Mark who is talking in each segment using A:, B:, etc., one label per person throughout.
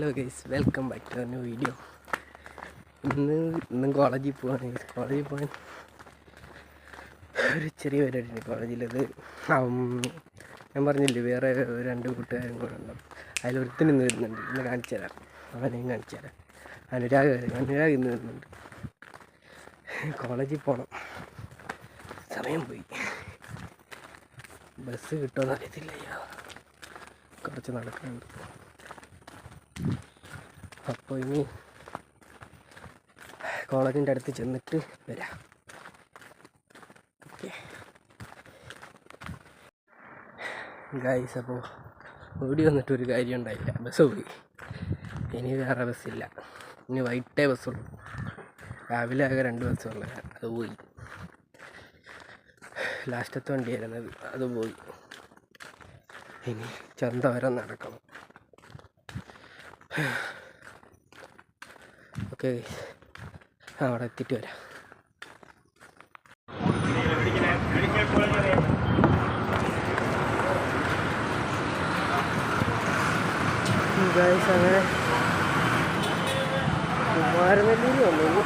A: Hello guys, welcome back to new video. ഇന്നും കോളേജിൽ പോകാൻ ഒരു ചെറിയ പരിപാടിയുണ്ട് കോളേജിലത്. ഞാൻ പറഞ്ഞില്ലേ വേറെ രണ്ട് കൂട്ടുകാരും കൂടെ ഉണ്ടാവും. അതിലൊരുത്തൻ ഇന്ന് വരുന്നുണ്ട്. ഇന്ന് കാണിച്ചു തരാം, അവനെയും കാണിച്ചു തരാം. അനുരാഗ് ഇന്ന് വരുന്നുണ്ട്. കോളേജിൽ പോകണം, സമയം പോയി. ബസ് കിട്ടുമെന്ന് അറിയത്തില്ല, കുറച്ച് നടക്കാനുണ്ട്. അപ്പോൾ ഇനി കോളേജിൻ്റെ അടുത്ത് ചെന്നിട്ട് വരാം. ഓക്കെ ഗൈസ്, അപ്പോൾ ഓടി വന്നിട്ടൊരു കാര്യം ഉണ്ടായില്ല. ബസ് പോയി. ഇനി വേറെ ബസ്സില്ല. ഇനി വൈകിട്ടേ ബസ്സുള്ളൂ. രാവിലെ ആകെ 2 ബസ്സുള്ള, അത് പോയി. ലാസ്റ്റത്തെ വണ്ടിയായിരുന്നത്, അത് പോയി. ഇനി ചന്ത വരെ നടക്കണം. ഓക്കെ, അവിടെ എത്തിയിട്ട് വരാം. അങ്ങനെ കുമാരനെല്ലൂർ വന്നു.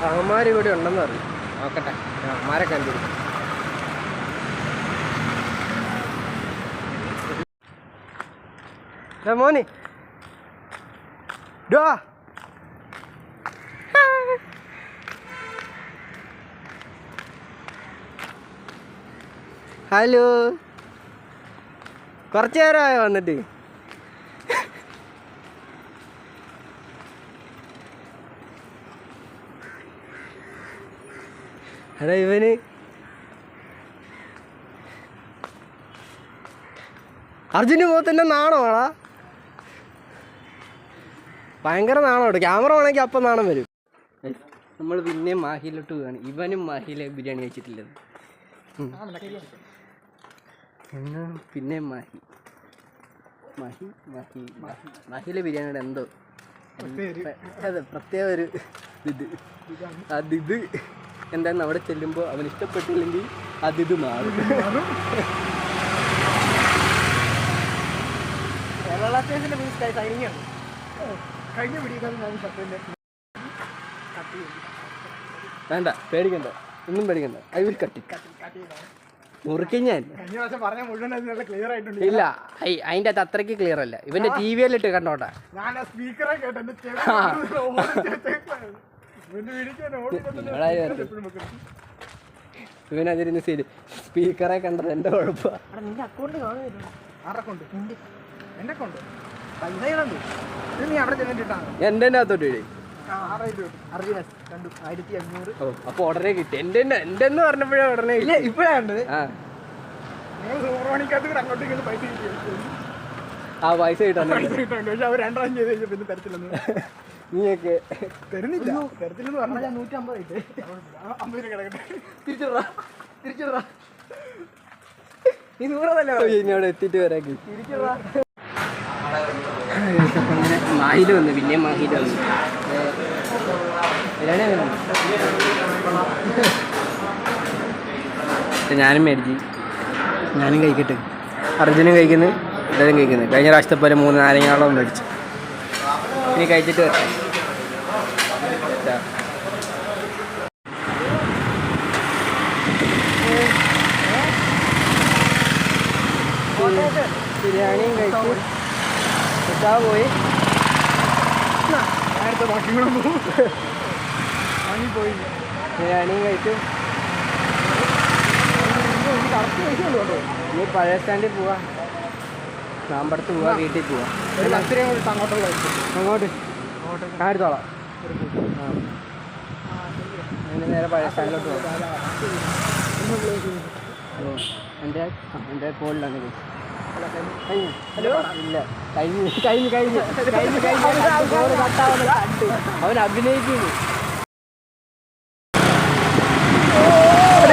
A: അവന്മാർ ഇവിടെ ഉണ്ടെന്ന് പറഞ്ഞു. നോക്കട്ടെ, അവന്മാരെ കണ്ടിരിക്കും. മോനെ ഡോ, ഹലോ, കുറച്ച് നേരമായോ വന്നിട്ട്? അതാ ഇവന് അർജുൻ്റെ മുഖത്തിൻ്റെ നാണമാടാ, ഭയങ്കര നാണോട്ട്. ക്യാമറ വേണമെങ്കിൽ അപ്പം നാണം വരും. നമ്മൾ പിന്നെയും മാഹിയിലോട്ട് പോവുകയാണ്. ഇവനും മാഹിയിലെ ബിരിയാണി കഴിച്ചിട്ടില്ലത്. പിന്നെ മാഹിയിലെ ബിരിയാണിയുടെ എന്തോ അതെ പ്രത്യേക ഒരു ഇത് എന്താണെന്ന് അവിടെ ചെല്ലുമ്പോൾ അവൻ ഇഷ്ടപ്പെട്ടില്ലെങ്കിൽ അതിത് മാറും. വേണ്ട, പേടിക്കണ്ട, ഒന്നും പേടിക്കണ്ട. ഐ വിൽ കട്ടി മുറിക്കും ഞാൻ. ഇല്ല, അതിൻ്റെ അകത്ത് അത്രയ്ക്ക് ക്ലിയർ അല്ല. ഇവന്റെ TV-യിലിട്ട് കണ്ടോട്ടെ. ഇവനതിരുന്ന് ശരി സ്പീക്കറെ കണ്ടത് എൻ്റെ കുഴപ്പമാണ്. എൻ്റെ അകത്തോട്ട് ഇടി. അപ്പൊ ഉടനെ കിട്ടി. എന്റെ എന്ന് പറഞ്ഞപ്പോഴേ ഉടനെ ഇപ്പഴാണ് ആ പൈസ കിട്ടാൻ. നീയൊക്കെ തരുന്നില്ല, തരത്തില്ലെന്ന് പറഞ്ഞാൽ 150 തിരിച്ചു നീ 100 ഇനി അവിടെ എത്തിയിട്ട് വരാക്കി. അങ്ങനെ മാഹിയിൽ വന്നു, പിന്നെ മാഹിയിൽ വന്നു. ഞാനും മേടിച്ചു, ഞാനും കഴിക്കട്ടെ. അർജുനും കഴിക്കുന്നു, എല്ലാവരും കഴിക്കുന്നു. കഴിഞ്ഞ പ്രാവശ്യത്തെ പോലെ 3 നാരങ്ങാളം മേടിച്ചു. ഇനി കഴിച്ചിട്ട് വരാം. ബിരിയാണിയും കഴിച്ചു, പോയി ബിരിയാണിയും കഴിച്ചു. ഇനി പഴയ സ്റ്റാൻഡിൽ പോവാ, സാമ്പടത്ത് പോവാ, വീട്ടിൽ പോവാ. അങ്ങോട്ട് ഞാൻ എടുത്തോളാം. അങ്ങനെ നേരെ പഴയ സ്റ്റാൻഡിലോട്ട് പോകാം. എൻ്റെ ഫോണിലാണ്. ഹലോ, ഇല്ല, കഴിഞ്ഞു അവൻ അഭിനയിക്കുന്നു.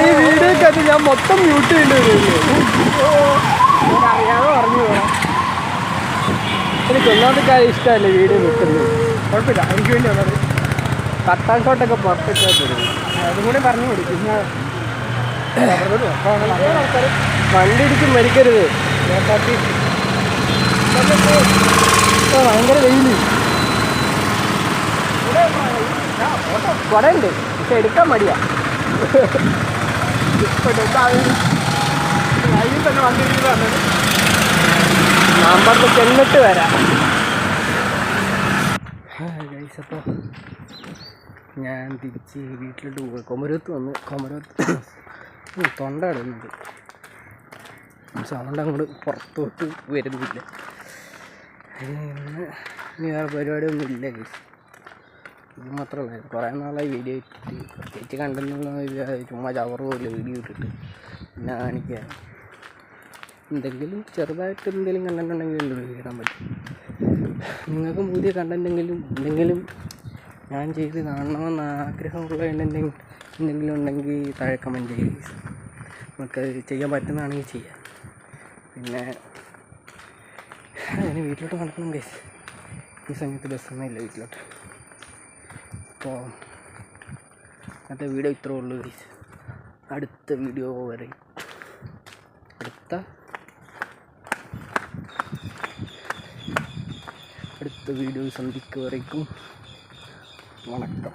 A: ഈ വീഡിയോക്കകത്ത് ഞാൻ മൊത്തം മ്യൂട്ട് ചെയ്യേണ്ടി വരുമല്ലോ. അറിയാതെ പറഞ്ഞു പോകാം. എനിക്ക് ഒന്നാമത്തെ കാര്യം ഇഷ്ടമല്ല വീഡിയോ നിൽക്കുന്നത്. കുഴപ്പമില്ല, എനിക്ക് വേണ്ടി വന്നത് കട്ടാൻ ഷോട്ടൊക്കെ പെർഫെക്റ്റ് ആയിട്ട് വരും. അതും കൂടി പറഞ്ഞു കൊടുക്കും. വണ്ടി ഇടിച്ച് മരിക്കരുത്. ഭയങ്കര വെയിൽ. കുടയുണ്ട് പക്ഷെ എടുക്കാൻ മടിയാ.
B: തന്നെ വന്നിരിക്കുന്നത്
A: നമ്മൾക്ക് ചെന്നിട്ട് വരാം. അപ്പോൾ ഞാൻ തിരിച്ച് വീട്ടിലോട്ട് പോയി. കൊമരത്ത് വന്ന് തൊണ്ട ഇടുന്നുണ്ട്. സൗണ്ട് അങ്ങോട്ട് പുറത്തോട്ട് വരുന്നില്ല. ഇനി വേറെ പരിപാടിയൊന്നും ഇല്ല. ഇത് മാത്രമല്ല, കുറേ നാളായി വീഡിയോ ഇട്ടിട്ട് പ്രത്യേകിച്ച് കണ്ടെന്നുള്ള ചുമ്മാ ചവറ് പോലെ വീഡിയോ ഇട്ടിട്ട് പിന്നെ കാണിക്കാൻ എന്തെങ്കിലും ചെറുതായിട്ട് എന്തെങ്കിലും കണ്ടന്റ് ഉണ്ടെങ്കിൽ ഇടാൻ പറ്റും. നിങ്ങൾക്കും പുതിയ കണ്ടന്റെങ്കിലും എന്തെങ്കിലും ഞാൻ ചെയ്ത് കാണണമെന്ന് ആഗ്രഹമുള്ള എന്തെങ്കിലും ഉണ്ടെങ്കിൽ താഴെ കമൻറ്റ് ചെയ്യുക. നമുക്കത് ചെയ്യാൻ പറ്റുന്നതാണെങ്കിൽ ചെയ്യാം. പിന്നെ അതിന് വീട്ടിലോട്ട് നടക്കണം ഗൈസ്. ഈ സമയത്ത് ബസ്സൊന്നും ഇല്ല വീട്ടിലോട്ട്. അപ്പോൾ ഇന്നത്തെ വീഡിയോ ഇത്രേ ഉള്ളൂ ഗൈസ്. അടുത്ത വീഡിയോ വരെ അടുത്ത വീഡിയോ സന്ധിക്ക് വരയ്ക്കും. വണക്കം.